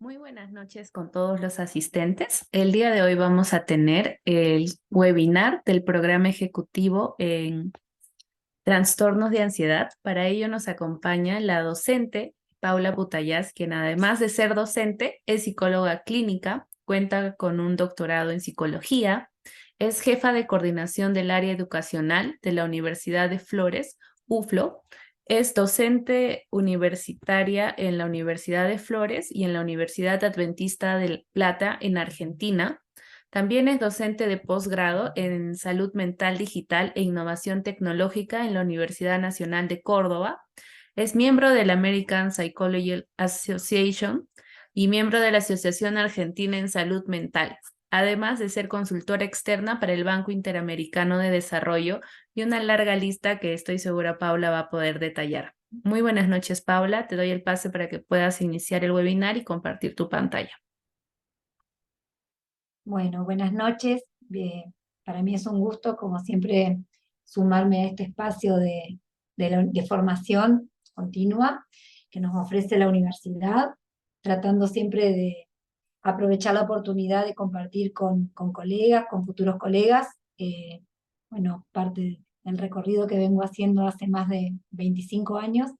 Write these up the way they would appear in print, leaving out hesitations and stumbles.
Muy buenas noches con todos los asistentes. El día de hoy vamos a tener el webinar del programa ejecutivo en trastornos de ansiedad. Para ello nos acompaña la docente Paula Butayaz, quien además de ser docente es psicóloga clínica, cuenta con un doctorado en psicología, es jefa de coordinación del área educacional de la Universidad de Flores, UFLO. Es docente universitaria en la Universidad de Flores y en la Universidad Adventista del Plata en Argentina. También es docente de posgrado en Salud Mental Digital e Innovación Tecnológica en la Universidad Nacional de Córdoba. Es miembro de la American Psychology Association y miembro de la Asociación Argentina en Salud Mental, además de ser consultora externa para el Banco Interamericano de Desarrollo y una larga lista que estoy segura Paula va a poder detallar. Muy buenas noches, Paula. Te doy el pase para que puedas iniciar el webinar y compartir tu pantalla. Bueno, buenas noches. Para mí es un gusto, como siempre, sumarme a este espacio de formación continua que nos ofrece la universidad, tratando siempre de aprovechar la oportunidad de compartir con colegas, con futuros colegas, bueno, parte del recorrido que vengo haciendo hace más de 25 años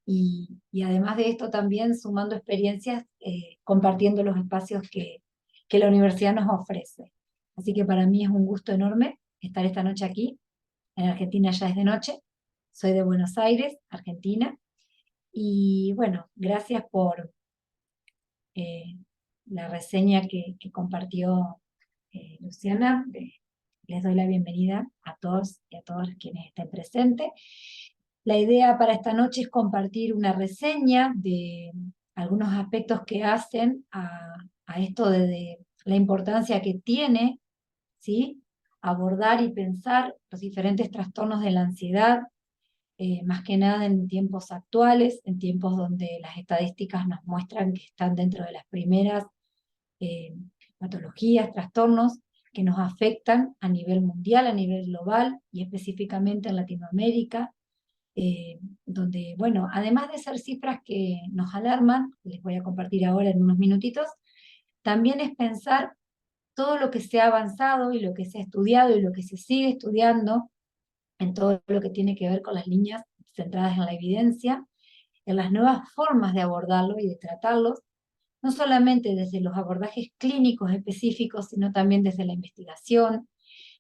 y además de esto también sumando experiencias, compartiendo los espacios que la universidad nos ofrece. Así que para mí es un gusto enorme estar esta noche aquí. En Argentina ya es de noche. Soy de Buenos Aires, Argentina. Y bueno, gracias por eh, la reseña que compartió Luciana. Les doy la bienvenida a todos y a todas quienes estén presentes. La idea para esta noche es compartir una reseña de algunos aspectos que hacen a esto de la importancia que tiene, ¿sí?, abordar y pensar los diferentes trastornos de la ansiedad, más que nada en tiempos actuales, en tiempos donde las estadísticas nos muestran que están dentro de las primeras eh, patologías, trastornos que nos afectan a nivel mundial, a nivel global y específicamente en Latinoamérica, donde, bueno, además de ser cifras que nos alarman, que les voy a compartir ahora en unos minutitos, también es pensar todo lo que se ha avanzado y lo que se ha estudiado y lo que se sigue estudiando en todo lo que tiene que ver con las líneas centradas en la evidencia, en las nuevas formas de abordarlo y de tratarlos, no solamente desde los abordajes clínicos específicos, sino también desde la investigación,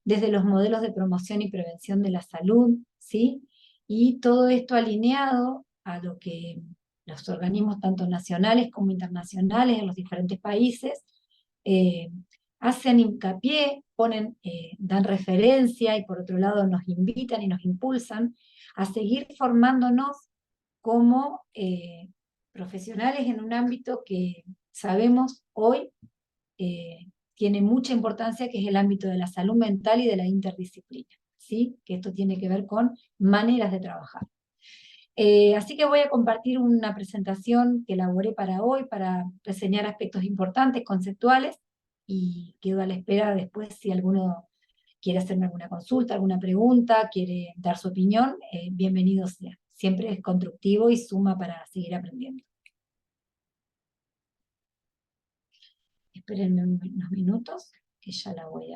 desde los modelos de promoción y prevención de la salud, ¿sí? Y todo esto alineado a lo que los organismos tanto nacionales como internacionales en los diferentes países eh, hacen hincapié, dan referencia y por otro lado nos invitan y nos impulsan a seguir formándonos como profesionales en un ámbito que sabemos hoy tiene mucha importancia, que es el ámbito de la salud mental y de la interdisciplina, ¿sí? Que esto tiene que ver con maneras de trabajar. Así que voy a compartir una presentación que elaboré para hoy, para reseñar aspectos importantes, conceptuales, y quedo a la espera después si alguno quiere hacerme alguna consulta, alguna pregunta, quiere dar su opinión, bienvenido sea. Siempre es constructivo y suma para seguir aprendiendo. Espérenme unos minutos, que ya la voy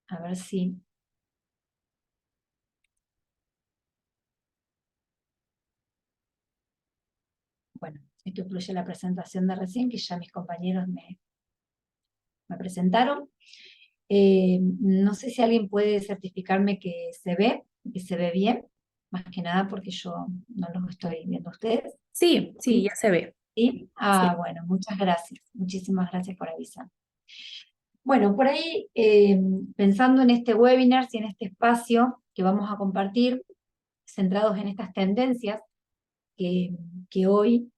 a ver si... Bueno, esto incluye la presentación de recién, que ya mis compañeros me presentaron. No sé si alguien puede certificarme que se ve bien, más que nada porque yo no los estoy viendo a ustedes. Sí, sí, ¿Sí? ya se ve. ¿Sí? Sí. Ah, bueno, muchas gracias. Muchísimas gracias por avisar. Bueno, por ahí, pensando en este webinar y en este espacio que vamos a compartir, centrados en estas tendencias que, que hoy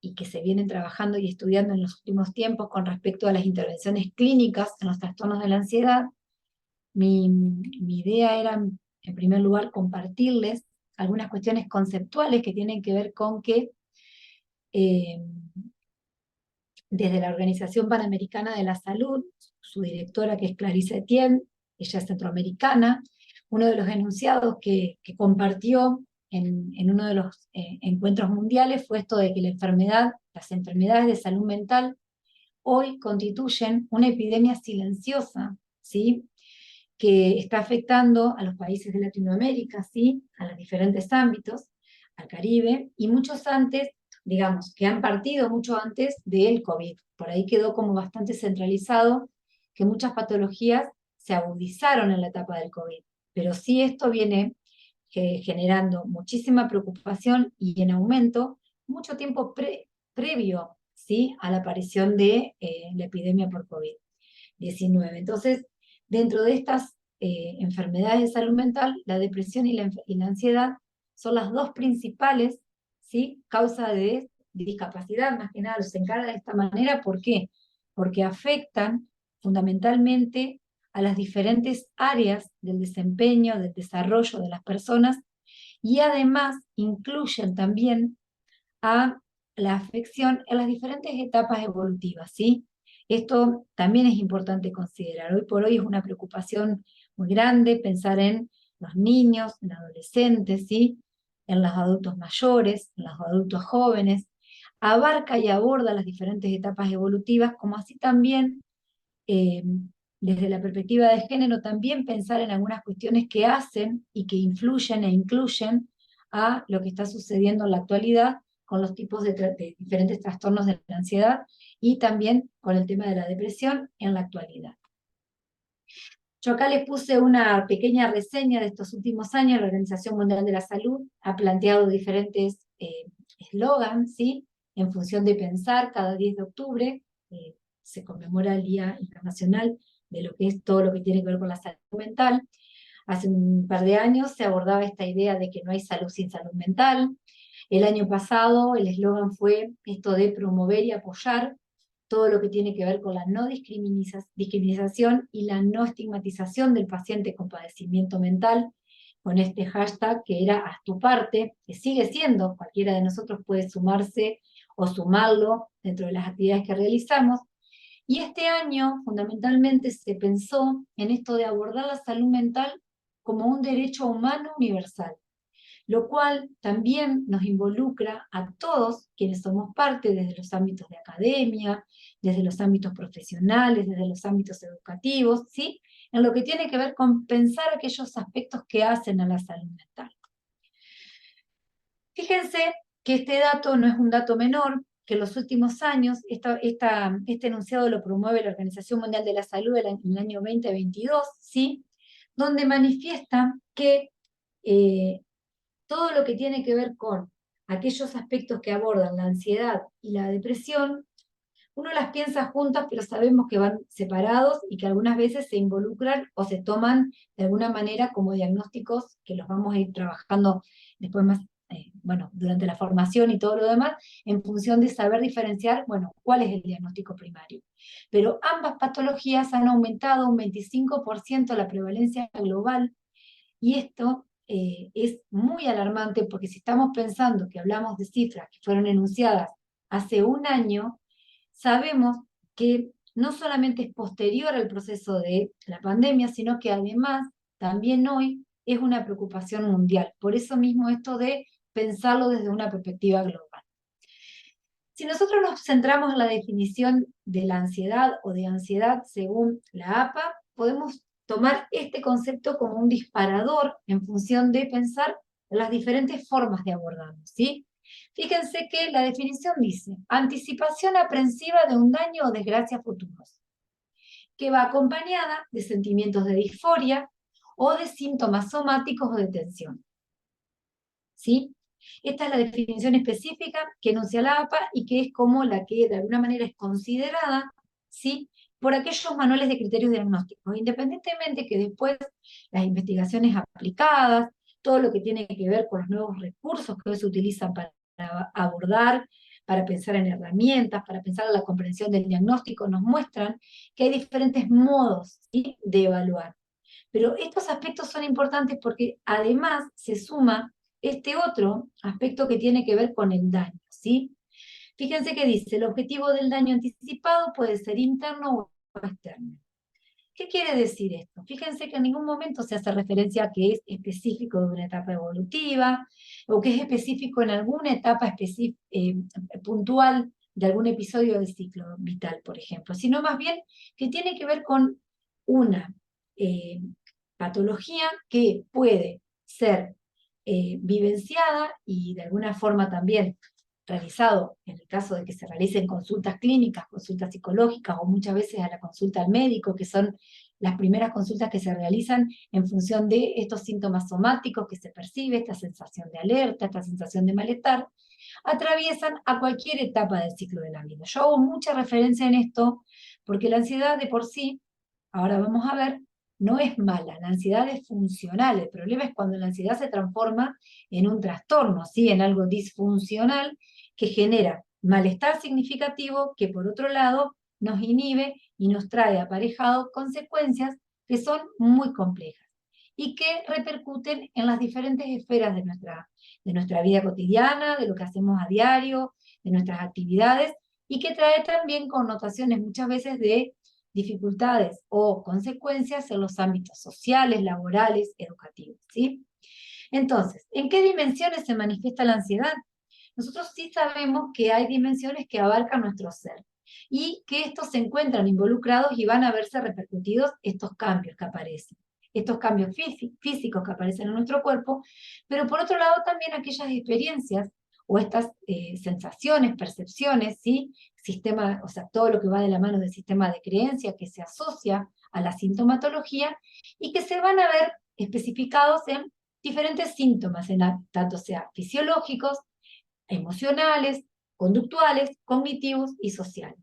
y que se vienen trabajando y estudiando en los últimos tiempos con respecto a las intervenciones clínicas en los trastornos de la ansiedad, mi idea era, en primer lugar, compartirles algunas cuestiones conceptuales que tienen que ver con que eh, desde la Organización Panamericana de la Salud, su directora, que es Clarice Etienne, ella es centroamericana, uno de los enunciados que compartió en uno de los encuentros mundiales fue esto de que las enfermedades de salud mental hoy constituyen una epidemia silenciosa, ¿sí? Que está afectando a los países de Latinoamérica, ¿sí? A los diferentes ámbitos, al Caribe, y muchos antes, digamos, que han partido mucho antes del COVID. Por ahí quedó como bastante centralizado que muchas patologías se agudizaron en la etapa del COVID. Pero sí esto viene generando muchísima preocupación y en aumento mucho tiempo previo, ¿sí? A la aparición de la epidemia por COVID-19. Entonces, dentro de estas enfermedades de salud mental, la depresión y la ansiedad son las dos principales, ¿sí? Causa de discapacidad, más que nada se encarga de esta manera. ¿Por qué? Porque afectan fundamentalmente a las diferentes áreas del desempeño, del desarrollo de las personas, y además incluyen también a la afección en las diferentes etapas evolutivas, ¿sí? Esto también es importante considerar. Hoy por hoy es una preocupación muy grande pensar en los niños, en adolescentes, ¿sí? En los adultos mayores, en los adultos jóvenes. Abarca y aborda las diferentes etapas evolutivas, como así también eh, desde la perspectiva de género, también pensar en algunas cuestiones que hacen y que influyen e incluyen a lo que está sucediendo en la actualidad con los tipos de diferentes trastornos de la ansiedad y también con el tema de la depresión en la actualidad. Yo acá les puse una pequeña reseña de estos últimos años. La Organización Mundial de la Salud ha planteado diferentes eslogans, ¿sí? En función de pensar, cada 10 de octubre se conmemora el Día Internacional de lo que es todo lo que tiene que ver con la salud mental. Hace un par de años se abordaba esta idea de que no hay salud sin salud mental. El año pasado el eslogan fue esto de promover y apoyar todo lo que tiene que ver con la no discriminación y la no estigmatización del paciente con padecimiento mental, con este hashtag que era Haz tu parte, que sigue siendo, cualquiera de nosotros puede sumarse o sumarlo dentro de las actividades que realizamos. Y este año fundamentalmente se pensó en esto de abordar la salud mental como un derecho humano universal, lo cual también nos involucra a todos quienes somos parte desde los ámbitos de academia, desde los ámbitos profesionales, desde los ámbitos educativos, ¿sí? En lo que tiene que ver con pensar aquellos aspectos que hacen a la salud mental. Fíjense que este dato no es un dato menor, que en los últimos años este enunciado lo promueve la Organización Mundial de la Salud en el año 2022, ¿sí? Donde manifiesta que todo lo que tiene que ver con aquellos aspectos que abordan la ansiedad y la depresión, uno las piensa juntas, pero sabemos que van separados y que algunas veces se involucran o se toman de alguna manera como diagnósticos que los vamos a ir trabajando después más, bueno, durante la formación y todo lo demás, en función de saber diferenciar, bueno, cuál es el diagnóstico primario. Pero ambas patologías han aumentado un 25% la prevalencia global, y esto es muy alarmante porque si estamos pensando que hablamos de cifras que fueron enunciadas hace un año, sabemos que no solamente es posterior al proceso de la pandemia, sino que además también hoy es una preocupación mundial. Por eso mismo esto de pensarlo desde una perspectiva global. Si nosotros nos centramos en la definición de la ansiedad o de ansiedad según la APA, podemos tomar este concepto como un disparador en función de pensar en las diferentes formas de abordarlo, ¿sí? Fíjense que la definición dice, anticipación aprensiva de un daño o desgracia futuros, que va acompañada de sentimientos de disforia o de síntomas somáticos o de tensión, ¿sí? Esta es la definición específica que enuncia la APA y que es como la que de alguna manera es considerada, ¿sí?, por aquellos manuales de criterios diagnósticos, independientemente que después las investigaciones aplicadas, todo lo que tiene que ver con los nuevos recursos que hoy se utilizan para abordar, para pensar en herramientas, para pensar en la comprensión del diagnóstico, nos muestran que hay diferentes modos, ¿sí?, de evaluar. Pero estos aspectos son importantes porque además se suma este otro aspecto que tiene que ver con el daño, ¿sí? Fíjense que dice, el objetivo del daño anticipado puede ser interno o externo. ¿Qué quiere decir esto? Fíjense que en ningún momento se hace referencia a que es específico de una etapa evolutiva o que es específico en alguna etapa puntual de algún episodio del ciclo vital, por ejemplo, sino más bien que tiene que ver con una eh, patología que puede ser vivenciada y de alguna forma también realizado, en el caso de que se realicen consultas clínicas, consultas psicológicas o muchas veces a la consulta al médico, que son las primeras consultas que se realizan en función de estos síntomas somáticos que se percibe, esta sensación de alerta, esta sensación de malestar, atraviesan a cualquier etapa del ciclo de la vida. Yo hago mucha referencia en esto porque la ansiedad de por sí, ahora vamos a ver, no es mala, la ansiedad es funcional. El problema es cuando la ansiedad se transforma en un trastorno, ¿sí? En algo disfuncional que genera malestar significativo que por otro lado nos inhibe y nos trae aparejado consecuencias que son muy complejas y que repercuten en las diferentes esferas de nuestra vida cotidiana, de lo que hacemos a diario, de nuestras actividades, y que trae también connotaciones muchas veces de dificultades o consecuencias en los ámbitos sociales, laborales, educativos, ¿sí? Entonces, ¿en qué dimensiones se manifiesta la ansiedad? Nosotros sí sabemos que hay dimensiones que abarcan nuestro ser y que estos se encuentran involucrados y van a verse repercutidos estos cambios que aparecen, estos cambios físicos que aparecen en nuestro cuerpo, pero por otro lado también aquellas experiencias o estas sensaciones, percepciones, ¿sí? Sistema, o sea, todo lo que va de la mano del sistema de creencia que se asocia a la sintomatología y que se van a ver especificados en diferentes síntomas, tanto sea fisiológicos, emocionales, conductuales, cognitivos y sociales.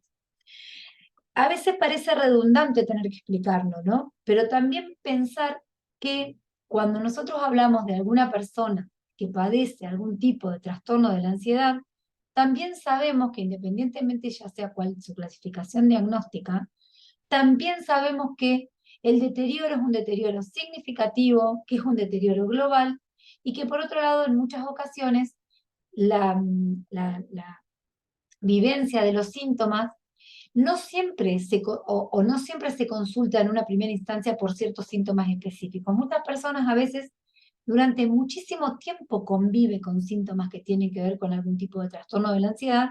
A veces parece redundante tener que explicarlo, ¿no? Pero también pensar que cuando nosotros hablamos de alguna persona que padece algún tipo de trastorno de la ansiedad, también sabemos que independientemente ya sea cuál su clasificación diagnóstica, también sabemos que el deterioro es un deterioro significativo, que es un deterioro global y que por otro lado en muchas ocasiones la vivencia de los síntomas no siempre o no siempre se consulta en una primera instancia por ciertos síntomas específicos. Muchas personas a veces durante muchísimo tiempo convive con síntomas que tienen que ver con algún tipo de trastorno de la ansiedad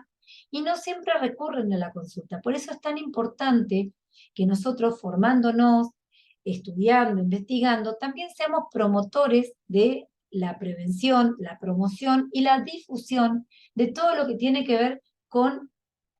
y no siempre recurren a la consulta. Por eso es tan importante que nosotros formándonos, estudiando, investigando, también seamos promotores de la prevención, la promoción y la difusión de todo lo que tiene que ver con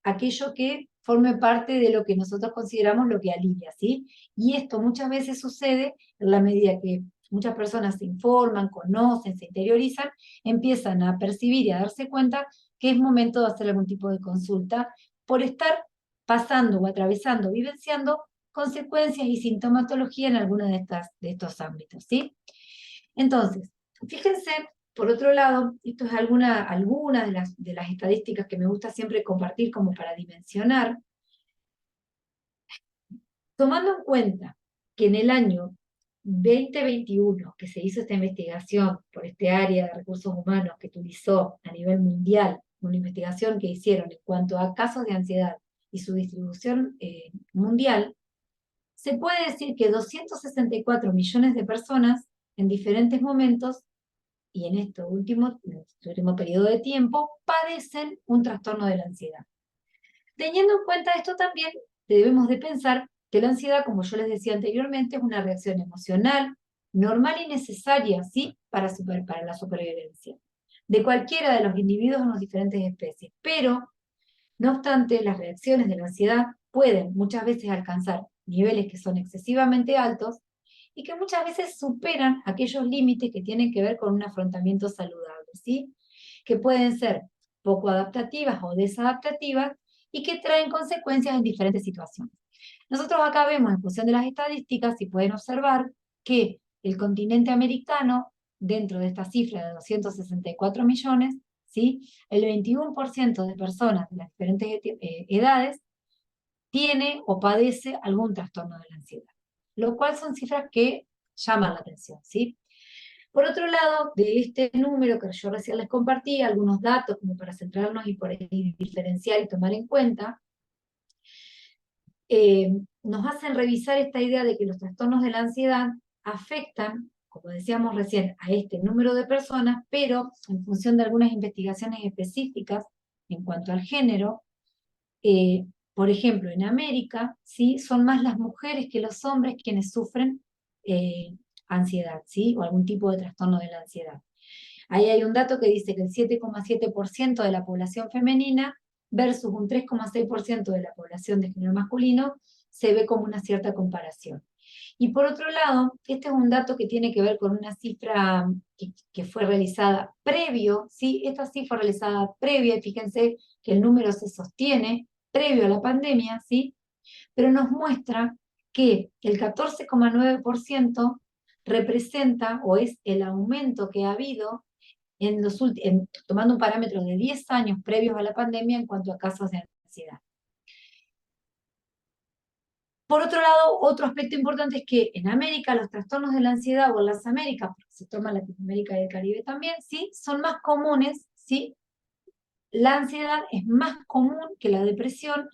aquello que forme parte de lo que nosotros consideramos lo que alivia, ¿sí? Y esto muchas veces sucede en la medida que muchas personas se informan, conocen, se interiorizan, empiezan a percibir y a darse cuenta que es momento de hacer algún tipo de consulta por estar pasando o atravesando, vivenciando consecuencias y sintomatología en alguno de estos ámbitos, ¿sí? Entonces, fíjense, por otro lado, esto es alguna de las estadísticas que me gusta siempre compartir como para dimensionar, tomando en cuenta que en el año 2021, que se hizo esta investigación por este área de recursos humanos que utilizó a nivel mundial, una investigación que hicieron en cuanto a casos de ansiedad y su distribución mundial, se puede decir que 264 millones de personas en diferentes momentos y en en este último periodo de tiempo padecen un trastorno de la ansiedad. Teniendo en cuenta esto también, debemos de pensar que la ansiedad, como yo les decía anteriormente, es una reacción emocional, normal y necesaria, ¿sí? Para la supervivencia de cualquiera de los individuos en las diferentes especies. Pero, no obstante, las reacciones de la ansiedad pueden muchas veces alcanzar niveles que son excesivamente altos y que muchas veces superan aquellos límites que tienen que ver con un afrontamiento saludable, ¿sí? Que pueden ser poco adaptativas o desadaptativas y que traen consecuencias en diferentes situaciones. Nosotros acá vemos, en función de las estadísticas, si pueden observar que el continente americano, dentro de esta cifra de 264 millones, ¿sí? El 21% de personas de las diferentes edades tiene o padece algún trastorno de la ansiedad, lo cual son cifras que llaman la atención, ¿sí? Por otro lado, de este número que yo recién les compartí, algunos datos como para centrarnos y por ahí diferenciar y tomar en cuenta, nos hacen revisar esta idea de que los trastornos de la ansiedad afectan, como decíamos recién, a este número de personas, pero en función de algunas investigaciones específicas en cuanto al género, por ejemplo, en América, ¿sí? Son más las mujeres que los hombres quienes sufren ansiedad, ¿sí? O algún tipo de trastorno de la ansiedad. Ahí hay un dato que dice que el 7,7% de la población femenina versus un 3,6% de la población de género masculino se ve como una cierta comparación. Y por otro lado, este es un dato que tiene que ver con una cifra que fue realizada previo, ¿sí? Esta cifra fue realizada previa, y fíjense que el número se sostiene previo a la pandemia, ¿sí? Pero nos muestra que el 14,9% representa o es el aumento que ha habido tomando un parámetro de 10 años previos a la pandemia en cuanto a casos de ansiedad. Por otro lado, otro aspecto importante es que en América los trastornos de la ansiedad, o en las Américas, porque se toma Latinoamérica y el Caribe también, ¿sí? Son más comunes, ¿sí? La ansiedad es más común que la depresión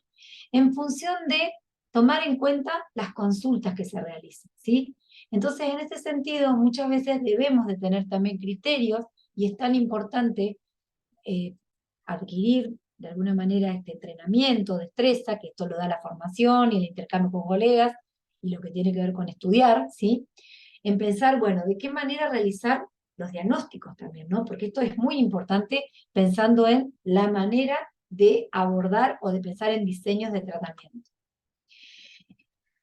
en función de tomar en cuenta las consultas que se realizan, ¿sí? Entonces, en este sentido, muchas veces debemos de tener también criterios, y es tan importante adquirir de alguna manera este entrenamiento, destreza, que esto lo da la formación y el intercambio con colegas, y lo que tiene que ver con estudiar, ¿sí? En pensar, bueno, de qué manera realizar los diagnósticos también, ¿no? Porque esto es muy importante pensando en la manera de abordar o de pensar en diseños de tratamiento.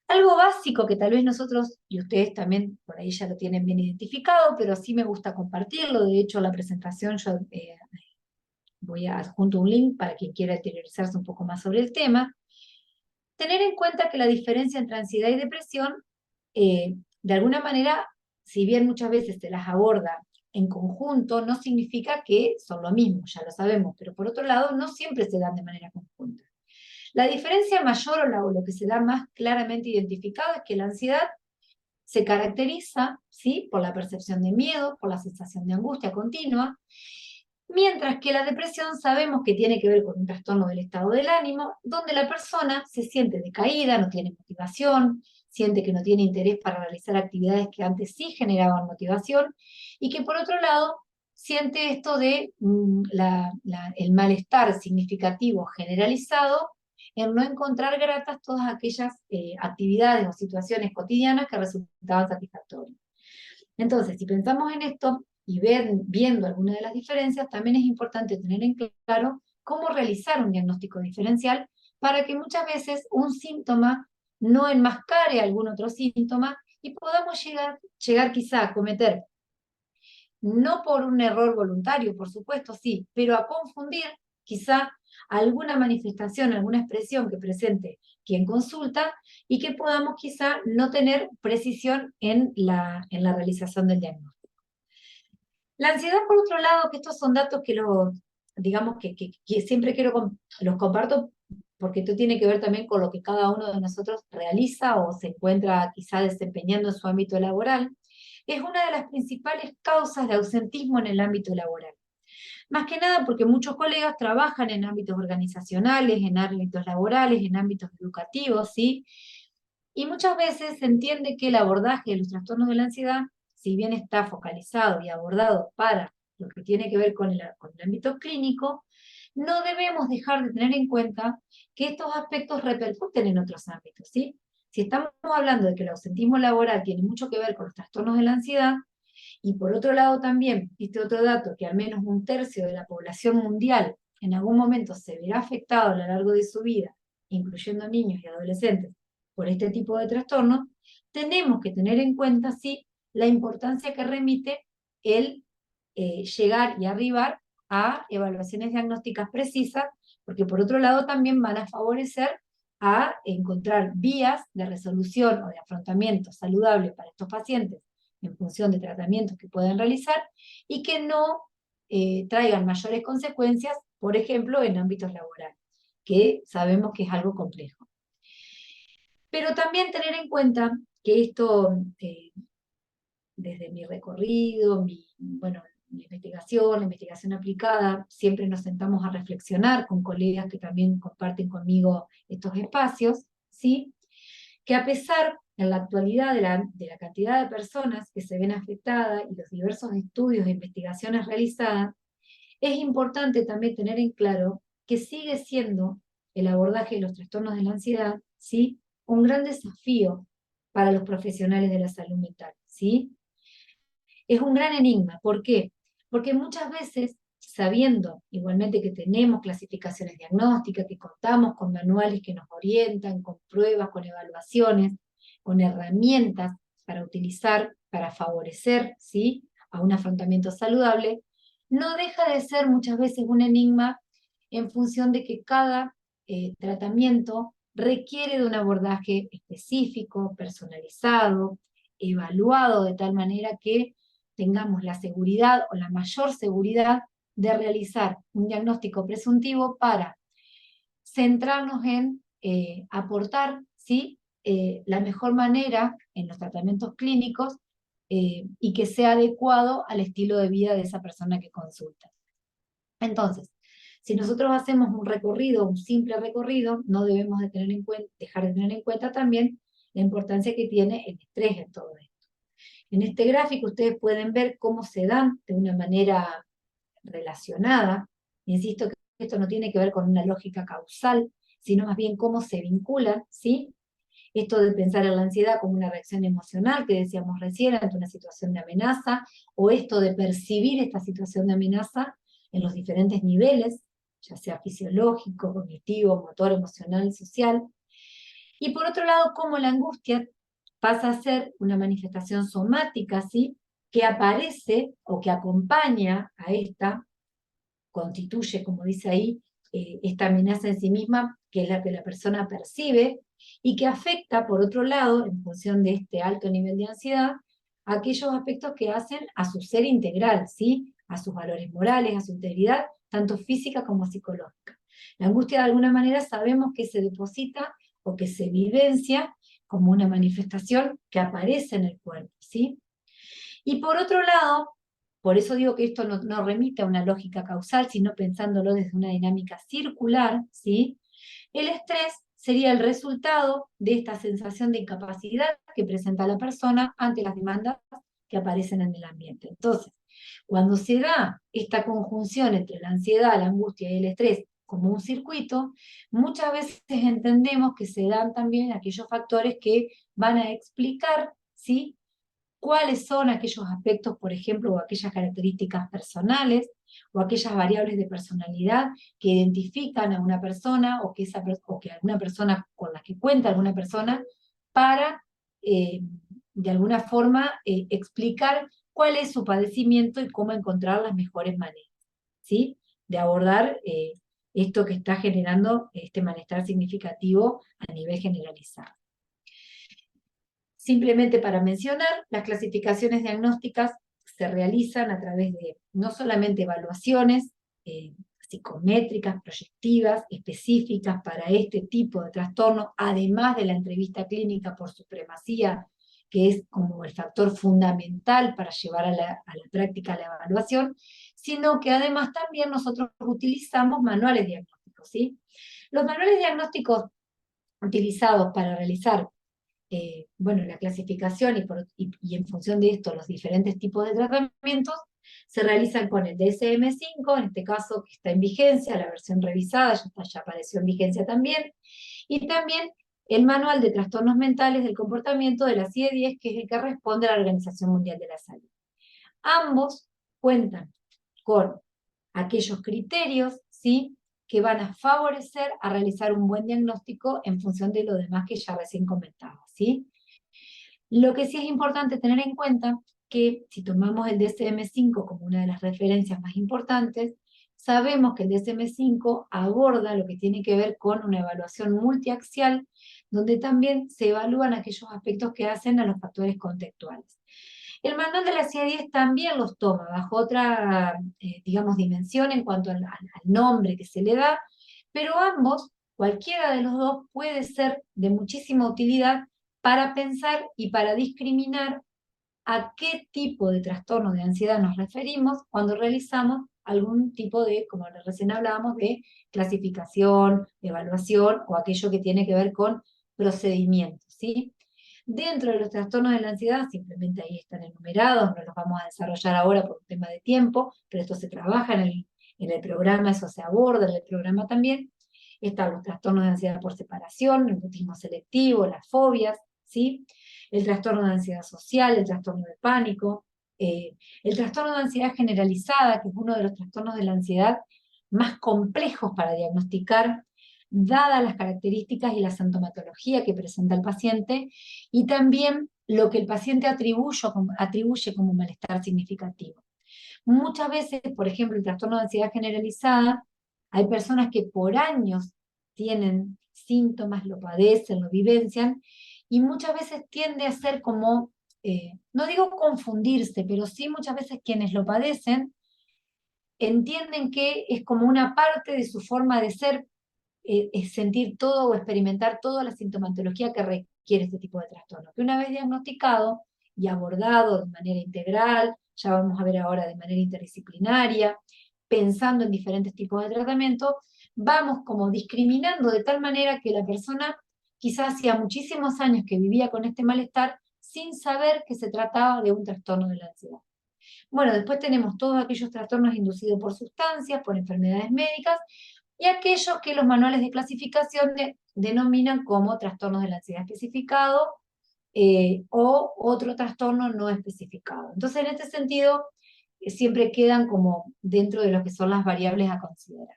Algo básico que tal vez nosotros, y ustedes también por ahí ya lo tienen bien identificado, pero sí me gusta compartirlo. De hecho, la presentación yo voy a adjunto un link para quien quiera interiorizarse un poco más sobre el tema. Tener en cuenta que la diferencia entre ansiedad y depresión, de alguna manera, si bien muchas veces se las aborda en conjunto, no significa que son lo mismo, ya lo sabemos, pero por otro lado, no siempre se dan de manera conjunta. La diferencia mayor o lo que se da más claramente identificado es que la ansiedad se caracteriza, ¿sí?, por la percepción de miedo, por la sensación de angustia continua, mientras que la depresión sabemos que tiene que ver con un trastorno del estado del ánimo, donde la persona se siente decaída, no tiene motivación, siente que no tiene interés para realizar actividades que antes sí generaban motivación, y que por otro lado siente esto de el malestar significativo generalizado en no encontrar gratas todas aquellas actividades o situaciones cotidianas que resultaban satisfactorias. Entonces, si pensamos en esto y viendo algunas de las diferencias, también es importante tener en claro cómo realizar un diagnóstico diferencial para que muchas veces un síntoma no enmascare algún otro síntoma y podamos llegar quizá a cometer, no por un error voluntario, por supuesto, sí, pero a confundir quizá alguna manifestación, alguna expresión que presente quien consulta y que podamos quizá no tener precisión en la realización del diagnóstico. La ansiedad, por otro lado, que estos son datos que digamos que siempre los comparto porque esto tiene que ver también con lo que cada uno de nosotros realiza o se encuentra quizá desempeñando en su ámbito laboral, es una de las principales causas de ausentismo en el ámbito laboral. Más que nada porque muchos colegas trabajan en ámbitos organizacionales, en ámbitos laborales, en ámbitos educativos, ¿sí? Y muchas veces se entiende que el abordaje de los trastornos de la ansiedad, si bien está focalizado y abordado para lo que tiene que ver con el ámbito clínico, no debemos dejar de tener en cuenta que estos aspectos repercuten en otros ámbitos, ¿sí? Si estamos hablando de que el ausentismo laboral tiene mucho que ver con los trastornos de la ansiedad, y por otro lado también, este otro dato, que al menos un tercio de la población mundial en algún momento se verá afectado a lo largo de su vida, incluyendo niños y adolescentes, por este tipo de trastornos, tenemos que tener en cuenta, sí, la importancia que remite el llegar y arribar a evaluaciones diagnósticas precisas, porque por otro lado también van a favorecer a encontrar vías de resolución o de afrontamiento saludable para estos pacientes en función de tratamientos que puedan realizar y que no traigan mayores consecuencias, por ejemplo, en ámbitos laborales, que sabemos que es algo complejo. Pero también tener en cuenta que esto, desde mi recorrido, bueno, la investigación aplicada, siempre nos sentamos a reflexionar con colegas que también comparten conmigo estos espacios, ¿sí? Que a pesar en la actualidad de la cantidad de personas que se ven afectadas y los diversos estudios e investigaciones realizadas, es importante también tener en claro que sigue siendo el abordaje de los trastornos de la ansiedad, ¿sí? Un gran desafío para los profesionales de la salud mental, ¿sí? Es un gran enigma. ¿Por qué? Porque muchas veces, sabiendo igualmente que tenemos clasificaciones diagnósticas, que contamos con manuales que nos orientan, con pruebas, con evaluaciones, con herramientas para utilizar, para favorecer, ¿sí?, a un afrontamiento saludable, no deja de ser muchas veces un enigma en función de que cada tratamiento requiere de un abordaje específico, personalizado, evaluado de tal manera que tengamos la seguridad o la mayor seguridad de realizar un diagnóstico presuntivo para centrarnos en aportar, ¿sí?, la mejor manera en los tratamientos clínicos y que sea adecuado al estilo de vida de esa persona que consulta. Entonces, si nosotros hacemos un recorrido, un simple recorrido, no debemos de dejar de tener en cuenta también la importancia que tiene el estrés en todo esto. En este gráfico ustedes pueden ver cómo se dan de una manera relacionada. Insisto que esto no tiene que ver con una lógica causal, sino más bien cómo se vinculan, ¿sí? Esto de pensar en la ansiedad como una reacción emocional que decíamos recién ante una situación de amenaza, o esto de percibir esta situación de amenaza en los diferentes niveles, ya sea fisiológico, cognitivo, motor, emocional, social. Y por otro lado, cómo la angustia pasa a ser una manifestación somática, ¿sí?, que aparece o que acompaña a esta, constituye, como dice ahí, esta amenaza en sí misma, que es la que la persona percibe, y que afecta, por otro lado, en función de este alto nivel de ansiedad, aquellos aspectos que hacen a su ser integral, ¿sí?, a sus valores morales, a su integridad, tanto física como psicológica. La angustia, de alguna manera, sabemos que se deposita o que se vivencia como una manifestación que aparece en el cuerpo, ¿sí? Y por otro lado, por eso digo que esto no remite a una lógica causal, sino pensándolo desde una dinámica circular, ¿sí? El estrés sería el resultado de esta sensación de incapacidad que presenta la persona ante las demandas que aparecen en el ambiente. Entonces, cuando se da esta conjunción entre la ansiedad, la angustia y el estrés como un circuito, muchas veces entendemos que se dan también aquellos factores que van a explicar, ¿sí?, cuáles son aquellos aspectos, por ejemplo, o aquellas características personales, o aquellas variables de personalidad que identifican a una persona, o que alguna persona con la que cuenta alguna persona, para, de alguna forma, explicar cuál es su padecimiento y cómo encontrar las mejores maneras, ¿sí?, de abordar esto que está generando este malestar significativo a nivel generalizado. Simplemente para mencionar, las clasificaciones diagnósticas se realizan a través de no solamente evaluaciones psicométricas, proyectivas, específicas para este tipo de trastorno, además de la entrevista clínica por supremacía, que es como el factor fundamental para llevar a la práctica la evaluación, sino que además también nosotros utilizamos manuales diagnósticos, ¿sí? Los manuales diagnósticos utilizados para realizar bueno, la clasificación y en función de esto los diferentes tipos de tratamientos se realizan con el DSM-5, en este caso que está en vigencia, la versión revisada ya apareció en vigencia también, y también el Manual de Trastornos Mentales del Comportamiento de la CIE-10, que es el que responde a la Organización Mundial de la Salud. Ambos cuentan con aquellos criterios, ¿sí?, que van a favorecer a realizar un buen diagnóstico en función de lo demás que ya recién comentaba, ¿sí? Lo que sí es importante tener en cuenta que si tomamos el DSM-5 como una de las referencias más importantes, sabemos que el DSM-5 aborda lo que tiene que ver con una evaluación multiaxial, donde también se evalúan aquellos aspectos que hacen a los factores contextuales. El manual de la CIE-10 también los toma bajo otra, digamos, dimensión en cuanto al nombre que se le da, pero ambos, cualquiera de los dos, puede ser de muchísima utilidad para pensar y para discriminar a qué tipo de trastorno de ansiedad nos referimos cuando realizamos algún tipo de, como recién hablábamos, de clasificación, evaluación o aquello que tiene que ver con procedimientos, ¿sí? Dentro de los trastornos de la ansiedad, simplemente ahí están enumerados, no los vamos a desarrollar ahora por un tema de tiempo, pero esto se trabaja en el programa, eso se aborda en el programa también. Están los trastornos de ansiedad por separación, el mutismo selectivo, las fobias, ¿sí? El trastorno de ansiedad social, el trastorno de pánico, el trastorno de ansiedad generalizada, que es uno de los trastornos de la ansiedad más complejos para diagnosticar, dadas las características y la sintomatología que presenta el paciente, y también lo que el paciente atribuye como malestar significativo. Muchas veces, por ejemplo, el trastorno de ansiedad generalizada, hay personas que por años tienen síntomas, lo padecen, lo vivencian, y muchas veces tiende a ser como, no digo confundirse, pero sí muchas veces quienes lo padecen entienden que es como una parte de su forma de ser, es sentir todo o experimentar toda la sintomatología que requiere este tipo de trastorno. Que una vez diagnosticado y abordado de manera integral, ya vamos a ver ahora de manera interdisciplinaria, pensando en diferentes tipos de tratamiento, vamos como discriminando de tal manera que la persona quizás hacía muchísimos años que vivía con este malestar sin saber que se trataba de un trastorno de la ansiedad. Bueno, después tenemos todos aquellos trastornos inducidos por sustancias, por enfermedades médicas, y aquellos que los manuales de clasificación denominan como trastornos de la ansiedad especificado, o otro trastorno no especificado. Entonces, en este sentido, siempre quedan como dentro de lo que son las variables a considerar.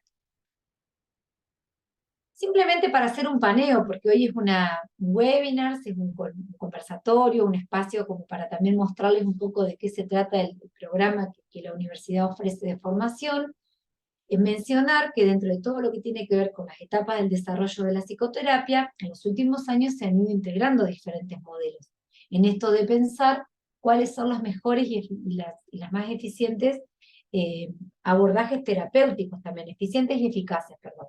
Simplemente para hacer un paneo, porque hoy es un webinar, es un conversatorio, un espacio como para también mostrarles un poco de qué se trata el programa que la universidad ofrece de formación. Es mencionar que dentro de todo lo que tiene que ver con las etapas del desarrollo de la psicoterapia, en los últimos años se han ido integrando diferentes modelos. En esto de pensar cuáles son las mejores y las más eficientes abordajes terapéuticos también, eficientes y eficaces, perdón.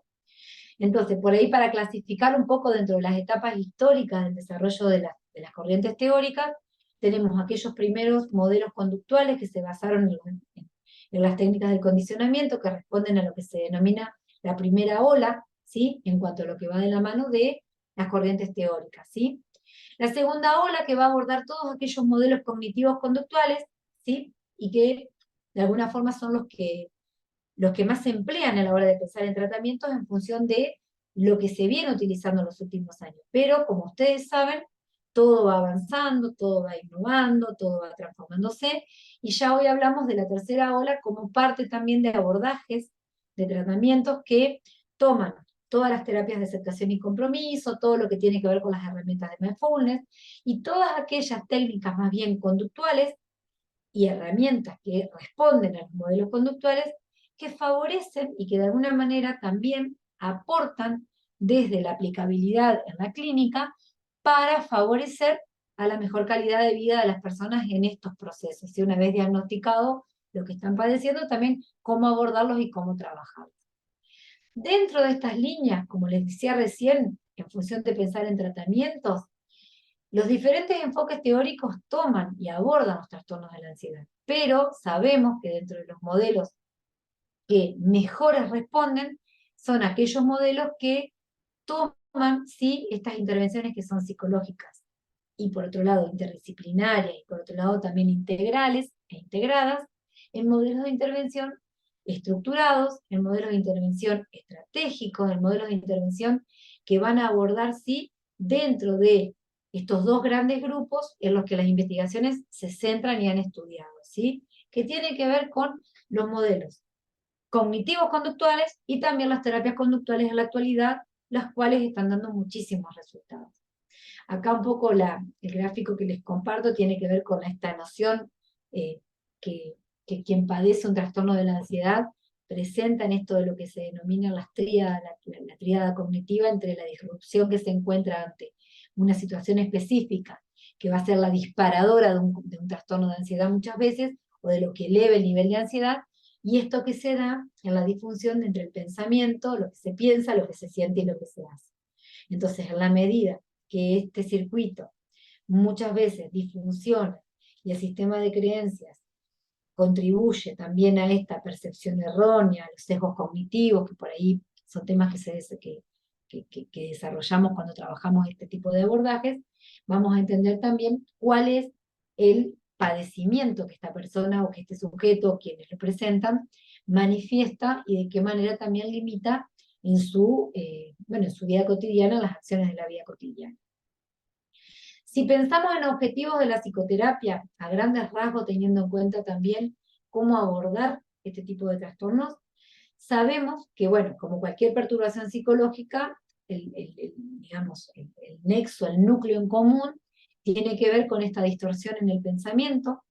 Entonces, por ahí para clasificar un poco dentro de las etapas históricas del desarrollo de las corrientes teóricas, tenemos aquellos primeros modelos conductuales que se basaron en las técnicas del condicionamiento, que responden a lo que se denomina la primera ola, ¿sí? En cuanto a lo que va de la mano de las corrientes teóricas, ¿sí? La segunda ola que va a abordar todos aquellos modelos cognitivos conductuales, ¿sí? Y que de alguna forma son los que más se emplean a la hora de pensar en tratamientos en función de lo que se viene utilizando en los últimos años. Pero, como ustedes saben, todo va avanzando, todo va innovando, todo va transformándose, y ya hoy hablamos de la tercera ola como parte también de abordajes de tratamientos que toman todas las terapias de aceptación y compromiso, todo lo que tiene que ver con las herramientas de mindfulness, y todas aquellas técnicas más bien conductuales y herramientas que responden a los modelos conductuales que favorecen y que de alguna manera también aportan desde la aplicabilidad en la clínica para favorecer a la mejor calidad de vida de las personas en estos procesos. Y una vez diagnosticado lo que están padeciendo, también cómo abordarlos y cómo trabajarlos. Dentro de estas líneas, como les decía recién, en función de pensar en tratamientos, los diferentes enfoques teóricos toman y abordan los trastornos de la ansiedad, pero sabemos que dentro de los modelos que mejores responden son aquellos modelos que toman, sí, estas intervenciones que son psicológicas y por otro lado interdisciplinarias y por otro lado también integrales e integradas en modelos de intervención estructurados, en modelos de intervención estratégicos, en modelos de intervención que van a abordar, sí, dentro de estos dos grandes grupos en los que las investigaciones se centran y han estudiado, ¿sí? Que tienen que ver con los modelos cognitivos conductuales y también las terapias conductuales en la actualidad, las cuales están dando muchísimos resultados. Acá un poco el gráfico que les comparto tiene que ver con esta noción eh, que, que quien padece un trastorno de la ansiedad presenta en esto de lo que se denomina la tríada cognitiva entre la disrupción que se encuentra ante una situación específica, que va a ser la disparadora de un trastorno de ansiedad muchas veces, o de lo que eleva el nivel de ansiedad, y esto que se da en la disfunción entre el pensamiento, lo que se piensa, lo que se siente y lo que se hace. Entonces, en la medida que este circuito muchas veces disfunciona y el sistema de creencias contribuye también a esta percepción errónea, a los sesgos cognitivos, que por ahí son temas que desarrollamos cuando trabajamos este tipo de abordajes, vamos a entender también cuál es el padecimiento que esta persona o que este sujeto, quienes lo presentan, manifiesta y de qué manera también limita en en su vida cotidiana, las acciones de la vida cotidiana. Si pensamos en objetivos de la psicoterapia, a grandes rasgos, teniendo en cuenta también cómo abordar este tipo de trastornos, sabemos que, bueno, como cualquier perturbación psicológica, digamos, el nexo, el núcleo en común, tiene que ver con esta distorsión en el pensamiento,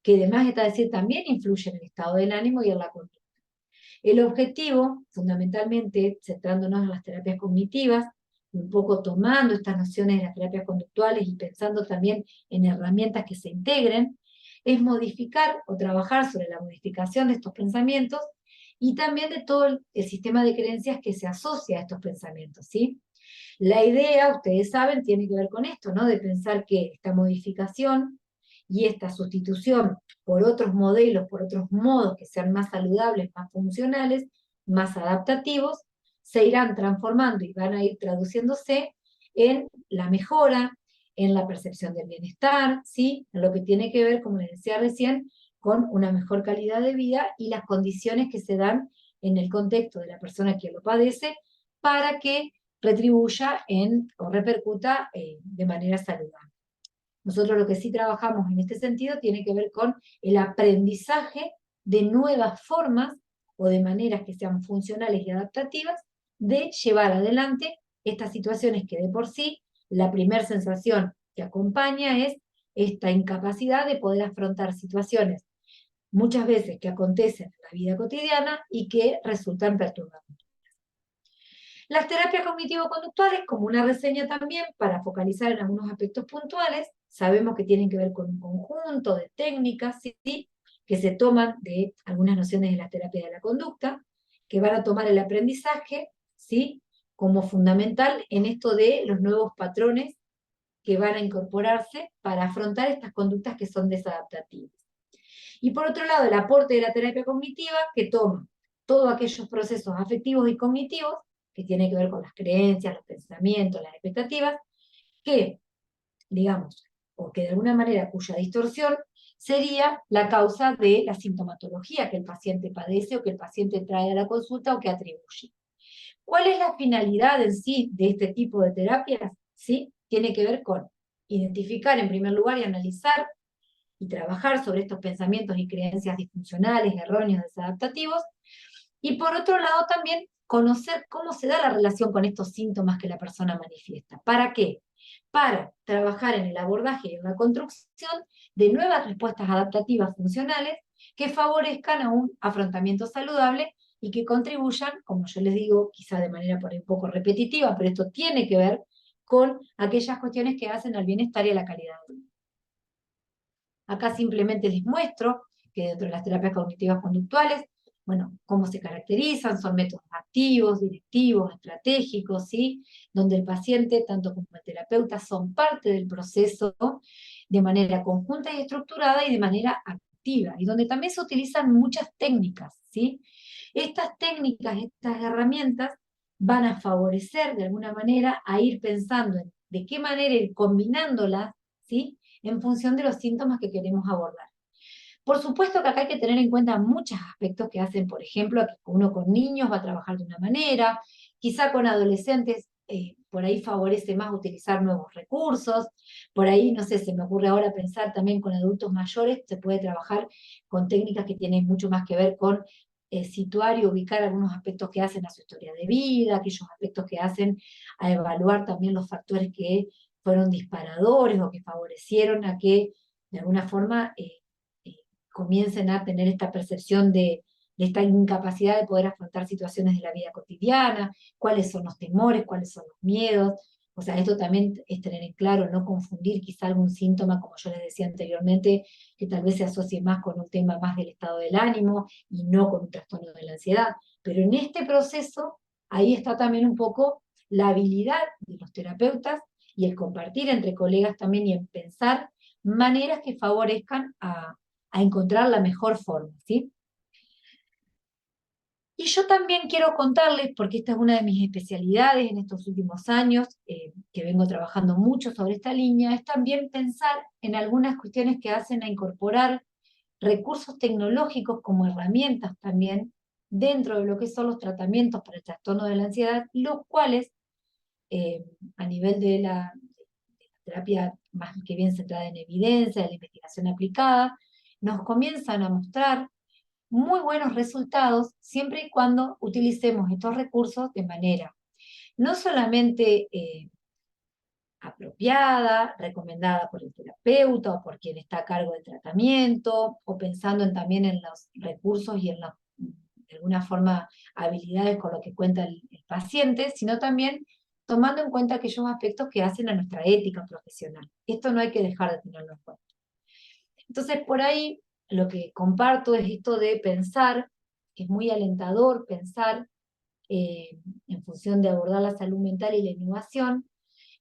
que además está decir también influye en el estado del ánimo y en la conducta. El objetivo, fundamentalmente, centrándonos en las terapias cognitivas, un poco tomando estas nociones de las terapias conductuales y pensando también en herramientas que se integren, es modificar o trabajar sobre la modificación de estos pensamientos y también de todo el sistema de creencias que se asocia a estos pensamientos, ¿sí? La idea, ustedes saben, tiene que ver con esto, ¿no? De pensar que esta modificación y esta sustitución por otros modelos, por otros modos que sean más saludables, más funcionales, más adaptativos, se irán transformando y van a ir traduciéndose en la mejora, en la percepción del bienestar, ¿sí? En lo que tiene que ver, como les decía recién, con una mejor calidad de vida y las condiciones que se dan en el contexto de la persona que lo padece para que retribuya o repercuta de manera saludable. Nosotros lo que sí trabajamos en este sentido tiene que ver con el aprendizaje de nuevas formas o de maneras que sean funcionales y adaptativas de llevar adelante estas situaciones que de por sí la primera sensación que acompaña es esta incapacidad de poder afrontar situaciones muchas veces que acontecen en la vida cotidiana y que resultan perturbadoras. Las terapias cognitivo-conductuales, como una reseña también para focalizar en algunos aspectos puntuales, sabemos que tienen que ver con un conjunto de técnicas, ¿sí? Que se toman de algunas nociones de la terapia de la conducta, que van a tomar el aprendizaje, ¿sí? Como fundamental en esto de los nuevos patrones que van a incorporarse para afrontar estas conductas que son desadaptativas. Y por otro lado, el aporte de la terapia cognitiva, que toma todos aquellos procesos afectivos y cognitivos que tiene que ver con las creencias, los pensamientos, las expectativas, que, digamos, o que de alguna manera cuya distorsión sería la causa de la sintomatología que el paciente padece o que el paciente trae a la consulta o que atribuye. ¿Cuál es la finalidad en sí de este tipo de terapias? ¿Sí? Tiene que ver con identificar en primer lugar y analizar y trabajar sobre estos pensamientos y creencias disfuncionales, erróneos, desadaptativos, y por otro lado también conocer cómo se da la relación con estos síntomas que la persona manifiesta. ¿Para qué? Para trabajar en el abordaje y en la construcción de nuevas respuestas adaptativas funcionales que favorezcan a un afrontamiento saludable y que contribuyan, como yo les digo, quizá de manera por ahí un poco repetitiva, pero esto tiene que ver con aquellas cuestiones que hacen al bienestar y a la calidad de vida. Acá simplemente les muestro que dentro de las terapias cognitivas conductuales, bueno, cómo se caracterizan, son métodos activos, directivos, estratégicos, ¿sí? Donde el paciente, tanto como el terapeuta, son parte del proceso de manera conjunta y estructurada y de manera activa, y donde también se utilizan muchas técnicas, ¿sí? Estas técnicas, estas herramientas, van a favorecer de alguna manera a ir pensando en de qué manera ir combinándolas, ¿sí? En función de los síntomas que queremos abordar. Por supuesto que acá hay que tener en cuenta muchos aspectos que hacen, por ejemplo, que uno con niños va a trabajar de una manera, quizá con adolescentes por ahí favorece más utilizar nuevos recursos, por ahí, no sé, se me ocurre ahora pensar también con adultos mayores, se puede trabajar con técnicas que tienen mucho más que ver con situar y ubicar algunos aspectos que hacen a su historia de vida, aquellos aspectos que hacen a evaluar también los factores que fueron disparadores o que favorecieron a que de alguna forma comiencen a tener esta percepción de esta incapacidad de poder afrontar situaciones de la vida cotidiana, cuáles son los temores, cuáles son los miedos. O sea, esto también es tener en claro, no confundir quizá algún síntoma, como yo les decía anteriormente, que tal vez se asocie más con un tema más del estado del ánimo y no con un trastorno de la ansiedad. Pero en este proceso, ahí está también un poco la habilidad de los terapeutas y el compartir entre colegas también y en pensar maneras que favorezcan a encontrar la mejor forma, ¿sí? Y yo también quiero contarles, porque esta es una de mis especialidades en estos últimos años, que vengo trabajando mucho sobre esta línea, es también pensar en algunas cuestiones que hacen a incorporar recursos tecnológicos como herramientas también dentro de lo que son los tratamientos para el trastorno de la ansiedad, los cuales eh, a nivel de la terapia más que bien centrada en evidencia, de la investigación aplicada, nos comienzan a mostrar muy buenos resultados siempre y cuando utilicemos estos recursos de manera no solamente apropiada, recomendada por el terapeuta o por quien está a cargo del tratamiento, o pensando también en los recursos y en de alguna forma habilidades con lo que cuenta el paciente, sino también tomando en cuenta aquellos aspectos que hacen a nuestra ética profesional. Esto no hay que dejar de tenerlo en cuenta. Entonces, por ahí lo que comparto es esto de pensar, que es muy alentador pensar en función de abordar la salud mental y la innovación,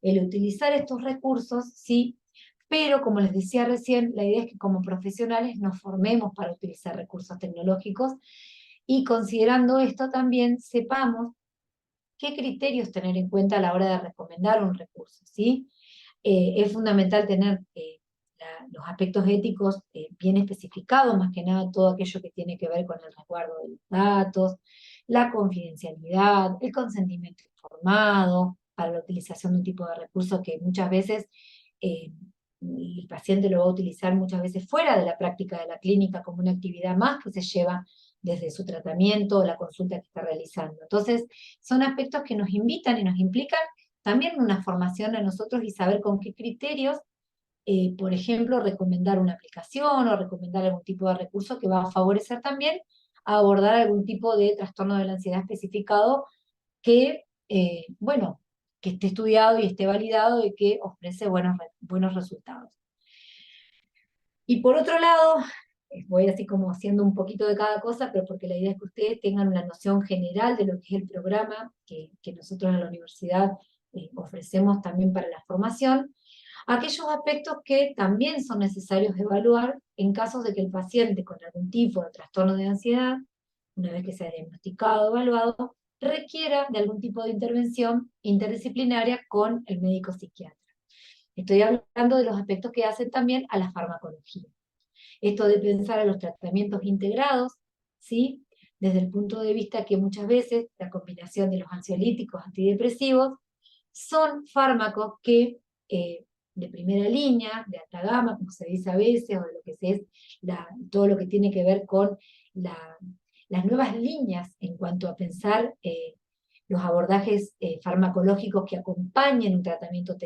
el utilizar estos recursos, sí, pero como les decía recién, la idea es que como profesionales nos formemos para utilizar recursos tecnológicos y considerando esto también sepamos qué criterios tener en cuenta a la hora de recomendar un recurso, ¿sí? Es fundamental tener los aspectos éticos bien especificados, más que nada todo aquello que tiene que ver con el resguardo de los datos, la confidencialidad, el consentimiento informado para la utilización de un tipo de recurso que muchas veces eh, el paciente lo va a utilizar muchas veces fuera de la práctica de la clínica como una actividad más que se lleva desde su tratamiento o la consulta que está realizando. Entonces, son aspectos que nos invitan y nos implican también una formación a nosotros y saber con qué criterios, por ejemplo, recomendar una aplicación o recomendar algún tipo de recurso que va a favorecer también a abordar algún tipo de trastorno de la ansiedad especificado que, bueno, que esté estudiado y esté validado y que ofrece buenos resultados. Y por otro lado, voy así como haciendo un poquito de cada cosa, pero porque la idea es que ustedes tengan una noción general de lo que es el programa que nosotros en la universidad ofrecemos también para la formación, aquellos aspectos que también son necesarios evaluar en casos de que el paciente con algún tipo de trastorno de ansiedad, una vez que se ha diagnosticado, evaluado, requiera de algún tipo de intervención interdisciplinaria con el médico psiquiatra. Estoy hablando de los aspectos que hacen también a la farmacología. Esto de pensar en los tratamientos integrados, ¿sí? Desde el punto de vista que muchas veces la combinación de los ansiolíticos, antidepresivos, son fármacos que de primera línea, de alta gama, como se dice a veces, o de lo que es todo lo que tiene que ver con la, las nuevas líneas en cuanto a pensar los abordajes farmacológicos que acompañen un tratamiento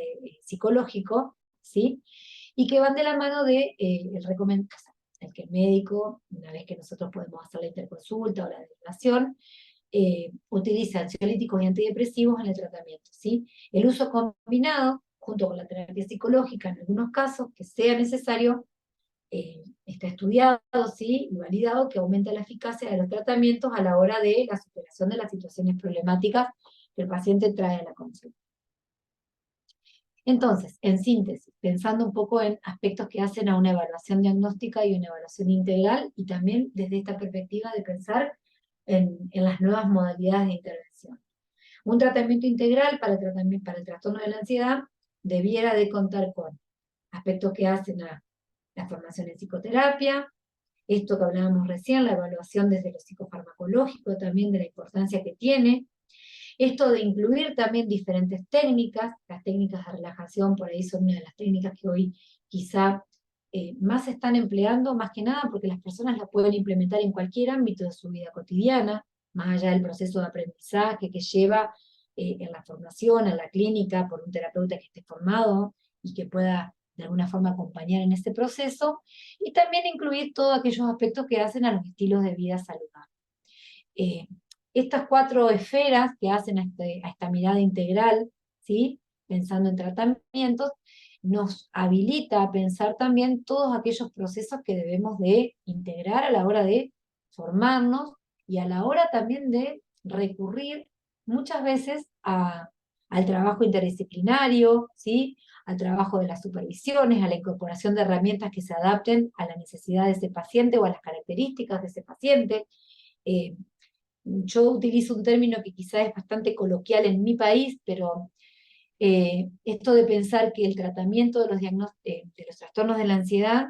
psicológico, ¿sí? Y que van de la mano de el que el médico, una vez que nosotros podemos hacer la interconsulta o la derivación, utiliza ansiolíticos y antidepresivos en el tratamiento, ¿sí? El uso combinado, junto con la terapia psicológica, en algunos casos que sea necesario, está estudiado, ¿sí? Y validado que aumenta la eficacia de los tratamientos a la hora de la superación de las situaciones problemáticas que el paciente trae a la consulta. Entonces, en síntesis, pensando un poco en aspectos que hacen a una evaluación diagnóstica y una evaluación integral, y también desde esta perspectiva de pensar en las nuevas modalidades de intervención. Un tratamiento integral para el trastorno de la ansiedad debiera de contar con aspectos que hacen a la formación en psicoterapia, esto que hablábamos recién, la evaluación desde lo psicofarmacológico, también de la importancia que tiene, esto de incluir también diferentes técnicas, las técnicas de relajación por ahí son una de las técnicas que hoy quizá más se están empleando, más que nada porque las personas la pueden implementar en cualquier ámbito de su vida cotidiana, más allá del proceso de aprendizaje que lleva en la formación, en la clínica, por un terapeuta que esté formado y que pueda de alguna forma acompañar en este proceso, y también incluir todos aquellos aspectos que hacen a los estilos de vida saludables. Eh, Estas cuatro esferas que hacen a esta mirada integral, ¿sí? Pensando en tratamientos, nos habilita a pensar también todos aquellos procesos que debemos de integrar a la hora de formarnos y a la hora también de recurrir muchas veces al trabajo interdisciplinario, ¿sí? Al trabajo de las supervisiones, a la incorporación de herramientas que se adapten a la necesidad de ese paciente o a las características de ese paciente. Eh, yo utilizo un término que quizás es bastante coloquial en mi país, pero esto de pensar que el tratamiento de de los trastornos de la ansiedad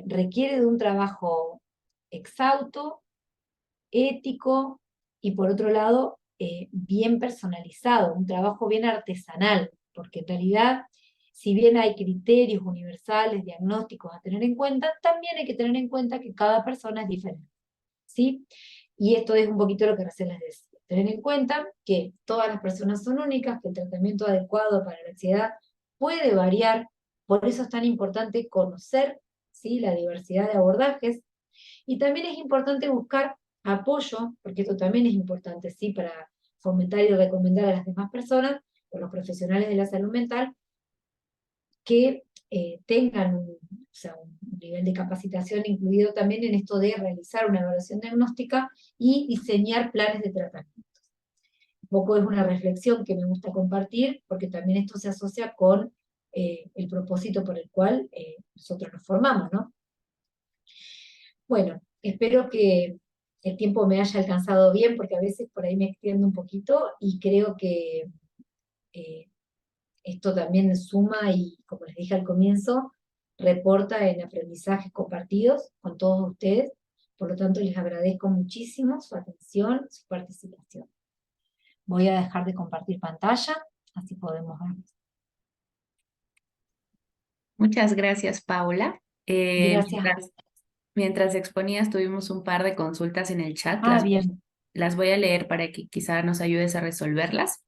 requiere de un trabajo exhausto, ético y por otro lado bien personalizado, un trabajo bien artesanal, porque en realidad, si bien hay criterios universales, diagnósticos a tener en cuenta, también hay que tener en cuenta que cada persona es diferente, ¿sí? Y esto es un poquito lo que recién les decía. Tener en cuenta que todas las personas son únicas, que el tratamiento adecuado para la ansiedad puede variar, por eso es tan importante conocer, ¿sí?, la diversidad de abordajes, y también es importante buscar apoyo, porque esto también es importante, ¿sí?, para fomentar y recomendar a las demás personas, o los profesionales de la salud mental, que tengan o sea, un nivel de capacitación incluido también en esto de realizar una evaluación diagnóstica y diseñar planes de tratamiento. Un poco es una reflexión que me gusta compartir, porque también esto se asocia con el propósito por el cual nosotros nos formamos, ¿no? Bueno, espero que el tiempo me haya alcanzado bien, porque a veces por ahí me extiendo un poquito y creo que eh, esto también suma y, como les dije al comienzo, reporta en aprendizajes compartidos con todos ustedes. Por lo tanto, les agradezco muchísimo su atención, su participación. Voy a dejar de compartir pantalla, así podemos ver. Muchas gracias, Paula. Gracias. Mientras exponías, tuvimos un par de consultas en el chat. Bien. Las voy a leer para que quizá nos ayudes a resolverlas.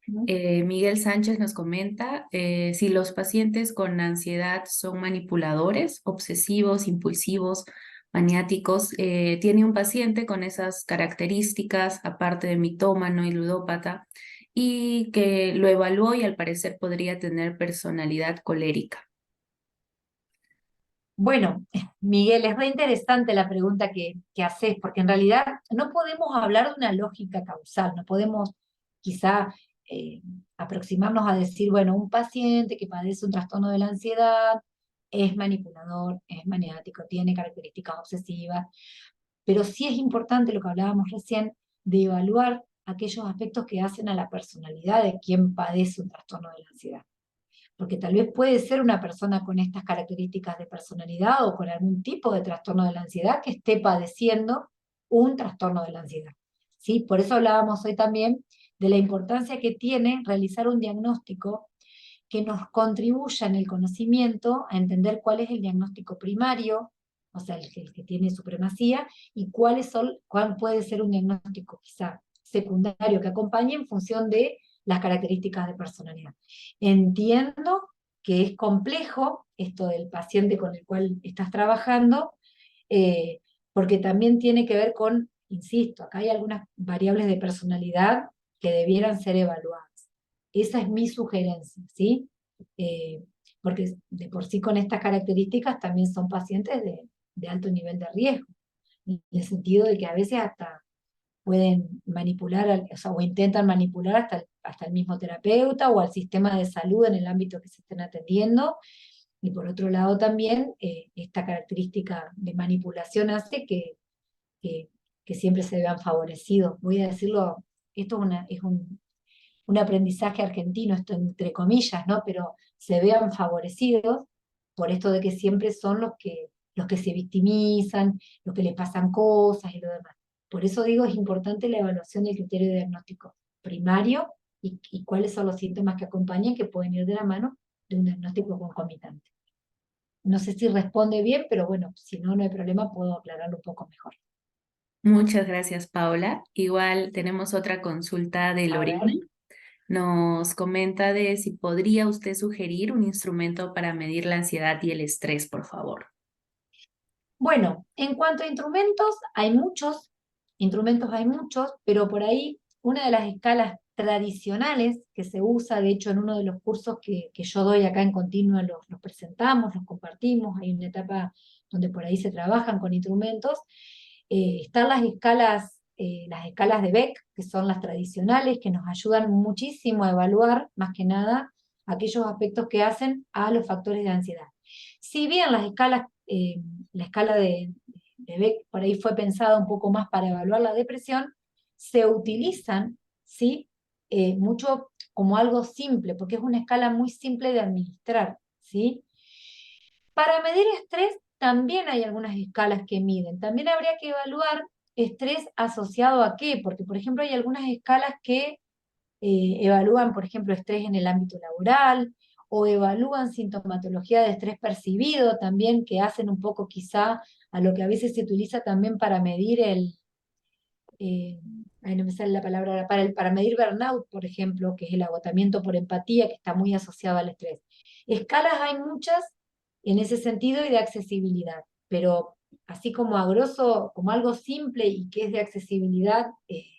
Miguel Sánchez nos comenta si los pacientes con ansiedad son manipuladores, obsesivos, impulsivos, maniáticos. Tiene un paciente con esas características, aparte de mitómano y ludópata, y que lo evaluó y al parecer podría tener personalidad colérica. Bueno, Miguel, es re interesante la pregunta que haces, porque en realidad no podemos hablar de una lógica causal, no podemos quizá eh, aproximarnos a decir, bueno, un paciente que padece un trastorno de la ansiedad es manipulador, es maniático, tiene características obsesivas, pero sí es importante lo que hablábamos recién de evaluar aquellos aspectos que hacen a la personalidad de quien padece un trastorno de la ansiedad, porque tal vez puede ser una persona con estas características de personalidad o con algún tipo de trastorno de la ansiedad que esté padeciendo un trastorno de la ansiedad, ¿sí? Por eso hablábamos hoy también de la importancia que tiene realizar un diagnóstico que nos contribuya en el conocimiento a entender cuál es el diagnóstico primario, o sea, el que tiene supremacía, y cuál puede ser un diagnóstico quizá secundario que acompañe en función de las características de personalidad. Entiendo que es complejo esto del paciente con el cual estás trabajando, eh, porque también tiene que ver con, insisto, acá hay algunas variables de personalidad que debieran ser evaluadas. Esa es mi sugerencia, ¿sí? Eh, porque de por sí con estas características también son pacientes de alto nivel de riesgo, en el sentido de que a veces hasta pueden manipular, o sea, o intentan manipular hasta el mismo terapeuta o al sistema de salud en el ámbito que se estén atendiendo. Y por otro lado también, esta característica de manipulación hace que, que siempre se vean favorecidos. Voy a decirlo, esto es un aprendizaje argentino, esto entre comillas, ¿no? Pero se vean favorecidos por esto de que siempre son los que se victimizan, los que les pasan cosas y lo demás. Por eso digo, es importante la evaluación del criterio de diagnóstico primario y cuáles son los síntomas que acompañan que pueden ir de la mano de un diagnóstico concomitante. No sé si responde bien, pero bueno, si no, no hay problema, puedo aclararlo un poco mejor. Muchas gracias, Paula. Igual tenemos otra consulta de A Lorena. ver. Nos comenta de si podría usted sugerir un instrumento para medir la ansiedad y el estrés, por favor. Bueno, en cuanto a instrumentos hay muchos, pero por ahí una de las escalas tradicionales que se usa, de hecho en uno de los cursos que yo doy acá en Continua los presentamos, los compartimos, hay una etapa donde por ahí se trabajan con instrumentos, están las escalas de Beck, que son las tradicionales, que nos ayudan muchísimo a evaluar, más que nada, aquellos aspectos que hacen a los factores de ansiedad. Si bien la escala de Beck por ahí fue pensada un poco más para evaluar la depresión, se utilizan, ¿sí? Mucho como algo simple, porque es una escala muy simple de administrar, ¿sí? Para medir estrés también hay algunas escalas que miden. También habría que evaluar estrés asociado a qué, porque por ejemplo hay algunas escalas que evalúan, por ejemplo, estrés en el ámbito laboral, o evalúan sintomatología de estrés percibido también, que hacen un poco quizá a lo que a veces se utiliza también para medir eh, ay, no me sale la palabra ahora, para medir burnout, por ejemplo, que es el agotamiento por empatía, que está muy asociado al estrés. Escalas hay muchas en ese sentido y de accesibilidad, pero así como a grosso, como algo simple y que es de accesibilidad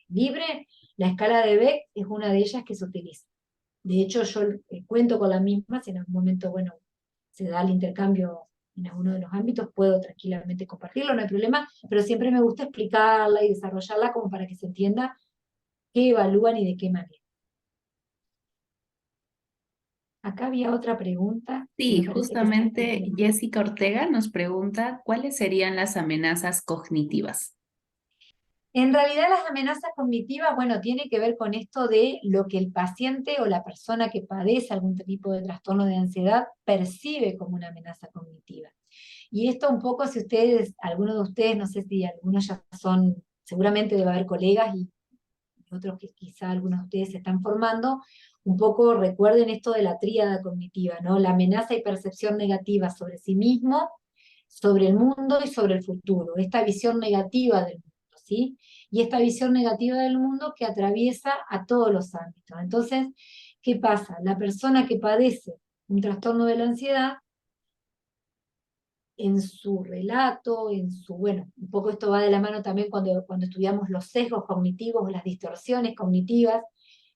libre, la escala de Beck es una de ellas que se utiliza. De hecho, yo cuento con la misma, si en algún momento, bueno, se da el intercambio en alguno de los ámbitos, puedo tranquilamente compartirlo, no hay problema, pero siempre me gusta explicarla y desarrollarla como para que se entienda qué evalúan y de qué manera. Acá había otra pregunta que Sí, me parece que está justamente bien. Jessica Ortega nos pregunta cuáles serían las amenazas cognitivas. En realidad las amenazas cognitivas, bueno, tiene que ver con esto de lo que el paciente o la persona que padece algún tipo de trastorno de ansiedad percibe como una amenaza cognitiva. Y esto un poco, si ustedes, algunos de ustedes, no sé si algunos ya son, seguramente debe haber colegas y otros que quizá algunos de ustedes se están formando, un poco recuerden esto de la tríada cognitiva, ¿no? La amenaza y percepción negativa sobre sí mismo, sobre el mundo y sobre el futuro. Esta visión negativa del mundo, ¿sí? Y esta visión negativa del mundo que atraviesa a todos los ámbitos. Entonces, ¿qué pasa? La persona que padece un trastorno de la ansiedad en su relato, bueno, un poco esto va de la mano también cuando estudiamos los sesgos cognitivos o las distorsiones cognitivas.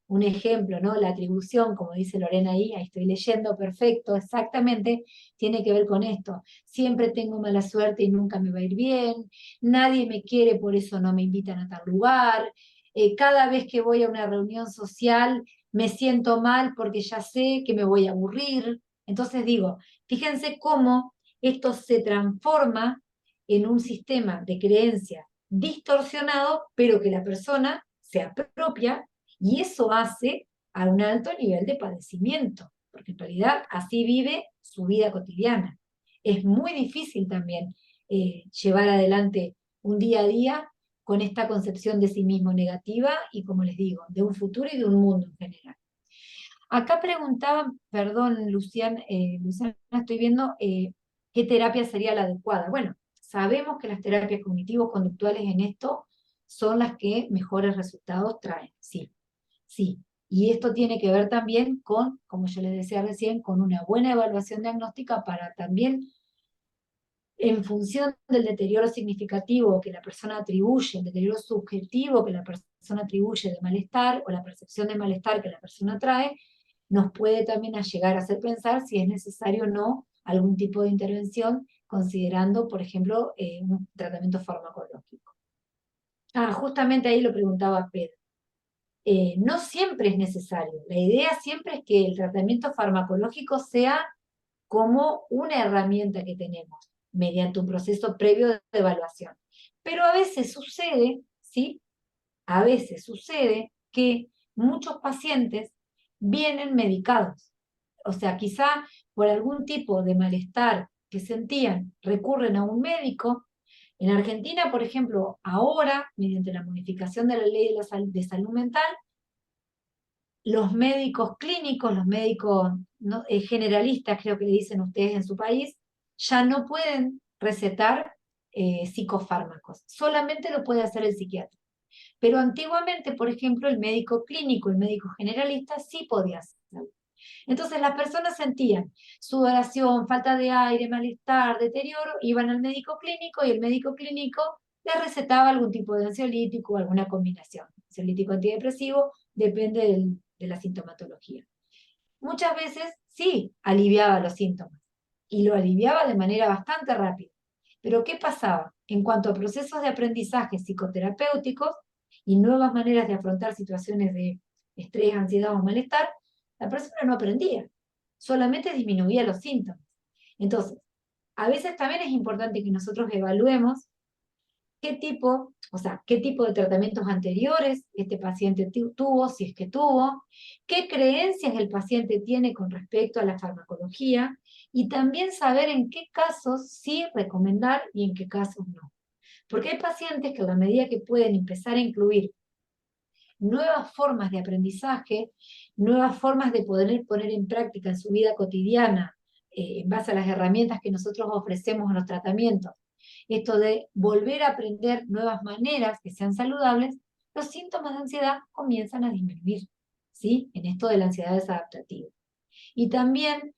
Un ejemplo, ¿no? La atribución, como dice Lorena ahí estoy leyendo, perfecto, exactamente, tiene que ver con esto. Siempre tengo mala suerte y nunca me va a ir bien, nadie me quiere, por eso no me invitan a tal lugar, cada vez que voy a una reunión social me siento mal porque ya sé que me voy a aburrir. Entonces digo, fíjense cómo esto se transforma en un sistema de creencia distorsionado, pero que la persona se apropia y eso hace a un alto nivel de padecimiento, porque en realidad así vive su vida cotidiana. Es muy difícil también llevar adelante un día a día con esta concepción de sí mismo negativa y, como les digo, de un futuro y de un mundo en general. Acá preguntaban, perdón, Luciana, estoy viendo qué terapia sería la adecuada. Bueno, sabemos que las terapias cognitivo-conductuales en esto son las que mejores resultados traen, sí, sí. Y esto tiene que ver también con, como yo les decía recién, con una buena evaluación diagnóstica para también, en función del deterioro significativo que la persona atribuye, el deterioro subjetivo que la persona atribuye de malestar o la percepción de malestar que la persona trae, nos puede también llegar a hacer pensar si es necesario o no algún tipo de intervención, considerando, por ejemplo, un tratamiento farmacológico. Ah, justamente ahí lo preguntaba Pedro. No siempre es necesario. La idea siempre es que el tratamiento farmacológico sea como una herramienta que tenemos mediante un proceso previo de evaluación. Pero a veces sucede, ¿sí? A veces sucede que muchos pacientes vienen medicados. O sea, quizá por algún tipo de malestar que sentían, recurren a un médico. En Argentina, por ejemplo, ahora, mediante la modificación de la ley de salud mental, los médicos clínicos, los médicos ¿no? Generalistas, creo que le dicen ustedes en su país, ya no pueden recetar psicofármacos, solamente lo puede hacer el psiquiatra. Pero antiguamente, por ejemplo, el médico clínico, el médico generalista, sí podía hacerlo. Entonces las personas sentían sudoración, falta de aire, malestar, deterioro, iban al médico clínico y el médico clínico les recetaba algún tipo de ansiolítico o alguna combinación. Ansiolítico antidepresivo, depende de la sintomatología. Muchas veces sí aliviaba los síntomas y lo aliviaba de manera bastante rápida. Pero ¿qué pasaba? En cuanto a procesos de aprendizaje psicoterapéuticos y nuevas maneras de afrontar situaciones de estrés, ansiedad o malestar, la persona no aprendía, solamente disminuía los síntomas. Entonces, a veces también es importante que nosotros evaluemos qué tipo de tratamientos anteriores este paciente tuvo, si es que tuvo, qué creencias el paciente tiene con respecto a la farmacología, y también saber en qué casos sí recomendar y en qué casos no. Porque hay pacientes que a la medida que pueden empezar a incluir nuevas formas de aprendizaje, nuevas formas de poder poner en práctica en su vida cotidiana, en base a las herramientas que nosotros ofrecemos en los tratamientos, esto de volver a aprender nuevas maneras que sean saludables, los síntomas de ansiedad comienzan a disminuir, ¿sí? En esto de la ansiedad desadaptativa. Y también,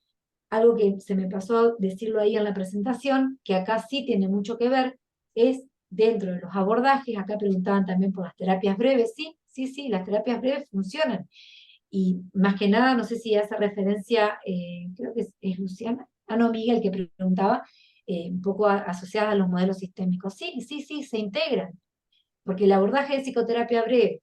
algo que se me pasó decirlo ahí en la presentación, que acá sí tiene mucho que ver, es dentro de los abordajes, acá preguntaban también por las terapias breves, sí, sí, sí, las terapias breves funcionan. Y más que nada, no sé si hace referencia, creo que es Luciana, no, Miguel, que preguntaba, un poco asociada a los modelos sistémicos. Sí, sí, sí, se integran, porque el abordaje de psicoterapia breve,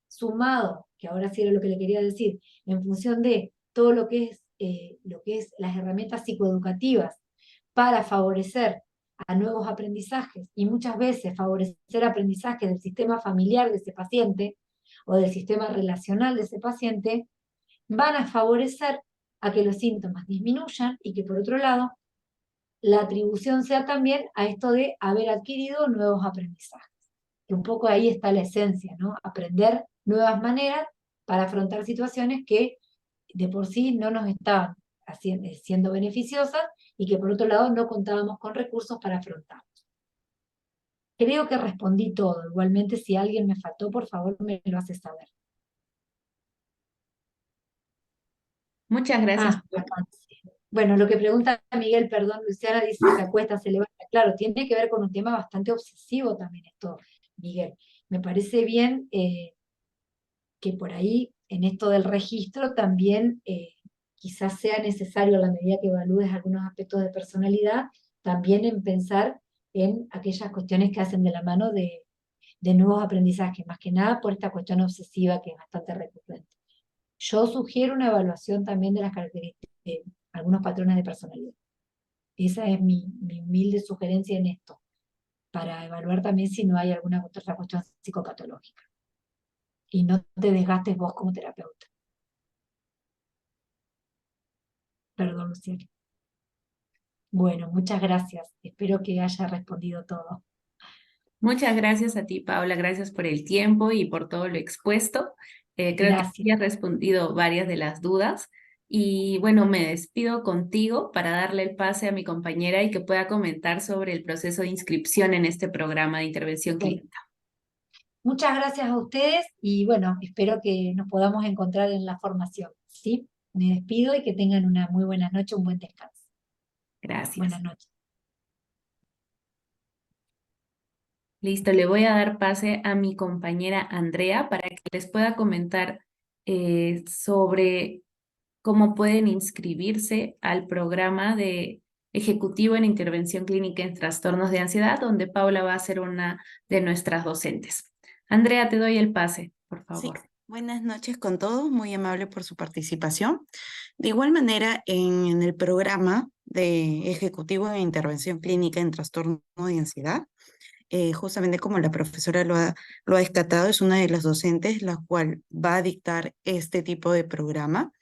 sumado, que ahora sí era lo que le quería decir, en función de todo lo que es las herramientas psicoeducativas para favorecer a nuevos aprendizajes y muchas veces favorecer aprendizajes del sistema familiar de ese paciente o del sistema relacional de ese paciente, van a favorecer a que los síntomas disminuyan y que por otro lado la atribución sea también a esto de haber adquirido nuevos aprendizajes. Que un poco ahí está la esencia, ¿no? Aprender nuevas maneras para afrontar situaciones que de por sí no nos estaban siendo beneficiosas y que por otro lado no contábamos con recursos para afrontar. Creo que respondí todo. Igualmente, si alguien me faltó, por favor me lo hace saber. Muchas gracias. Acá. Bueno, lo que pregunta Miguel, perdón, Luciana dice, se acuesta, se levanta. Claro, tiene que ver con un tema bastante obsesivo también esto, Miguel. Me parece bien que por ahí, en esto del registro, también quizás sea necesario, a la medida que evalúes algunos aspectos de personalidad, también en pensar en aquellas cuestiones que hacen de la mano de nuevos aprendizajes, más que nada por esta cuestión obsesiva que es bastante recurrente. Yo sugiero una evaluación también de las características de algunos patrones de personalidad. Esa es mi humilde sugerencia en esto, para evaluar también si no hay alguna otra cuestión psicopatológica. Y no te desgastes vos como terapeuta. Perdón, Luciana. Bueno, muchas gracias. Espero que haya respondido todo. Muchas gracias a ti, Paula. Gracias por el tiempo y por todo lo expuesto. Creo que Gracias. ya has respondido varias de las dudas. Y bueno, me despido contigo para darle el pase a mi compañera y que pueda comentar sobre el proceso de inscripción en este programa de intervención Bueno, clínica. muchas gracias a ustedes y bueno, espero que nos podamos encontrar en la formación. ¿Sí? Me despido y que tengan una muy buena noche, un buen descanso. Gracias. Buenas noches. Listo, le voy a dar pase a mi compañera Andrea para que les pueda comentar sobre cómo pueden inscribirse al programa de ejecutivo en intervención clínica en trastornos de ansiedad, donde Paula va a ser una de nuestras docentes. Andrea, te doy el pase, por Sí, favor. buenas noches con todos, muy amable por su participación. De igual manera, en el programa de Ejecutivo de Intervención Clínica en Trastorno de Ansiedad, justamente como la profesora lo ha descatado, es una de las docentes la cual va a dictar este tipo de programa.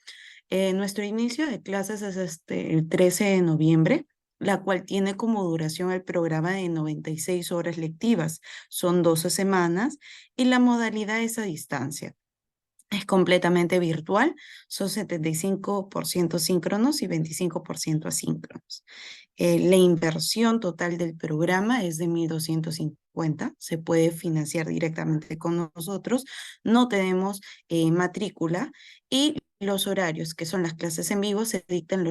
Nuestro inicio de clases es el 13 de noviembre, la cual tiene como duración el programa de 96 horas lectivas. Son 12 semanas y la modalidad es a distancia. Es completamente virtual, son 75% síncronos y 25% asíncronos. La inversión total del programa es de 1.250, se puede financiar directamente con nosotros, no tenemos matrícula y los horarios, que son las clases en vivo, se dictan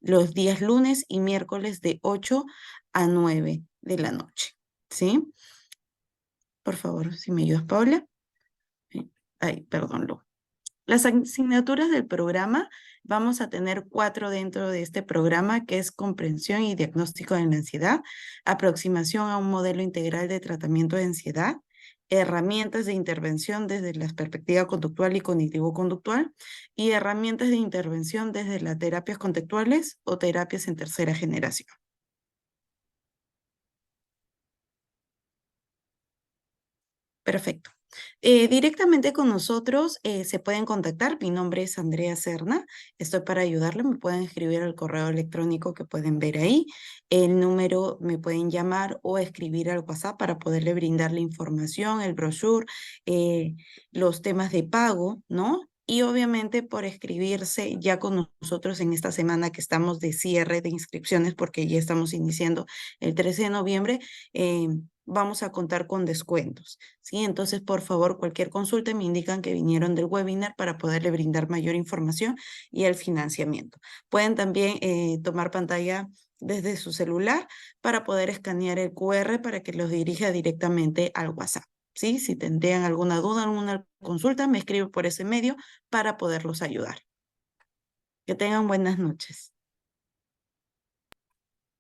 los días lunes y miércoles de 8 a 9 de la noche, ¿sí? Por favor, si me ayudas, Paula. Ay, perdón, Lu. Las asignaturas del programa, vamos a tener 4 dentro de este programa, que es comprensión y diagnóstico de la ansiedad, aproximación a un modelo integral de tratamiento de ansiedad, herramientas de intervención desde la perspectiva conductual y cognitivo-conductual, y herramientas de intervención desde las terapias contextuales o terapias en tercera generación. Perfecto. Directamente con nosotros se pueden contactar. Mi nombre es Andrea Serna. Estoy para ayudarle. Me pueden escribir al correo electrónico que pueden ver ahí. El número me pueden llamar o escribir al WhatsApp para poderle brindar la información, el brochure, los temas de pago, ¿no? Y obviamente por escribirse ya con nosotros en esta semana que estamos de cierre de inscripciones, porque ya estamos iniciando el 13 de noviembre, vamos a contar con descuentos, ¿sí? Entonces, por favor, cualquier consulta me indican que vinieron del webinar para poderle brindar mayor información y el financiamiento. Pueden también tomar pantalla desde su celular para poder escanear el QR para que los dirija directamente al WhatsApp, ¿sí? Si tendrían alguna duda, alguna consulta, me escriben por ese medio para poderlos ayudar. Que tengan buenas noches.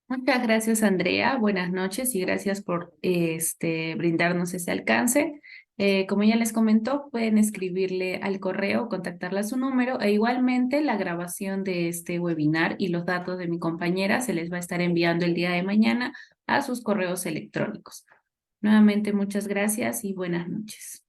Muchas gracias, Andrea. Buenas noches y gracias por brindarnos ese alcance. Como ya les comentó, pueden escribirle al correo, contactarle a su número e igualmente la grabación de este webinar y los datos de mi compañera se les va a estar enviando el día de mañana a sus correos electrónicos. Nuevamente, muchas gracias y buenas noches.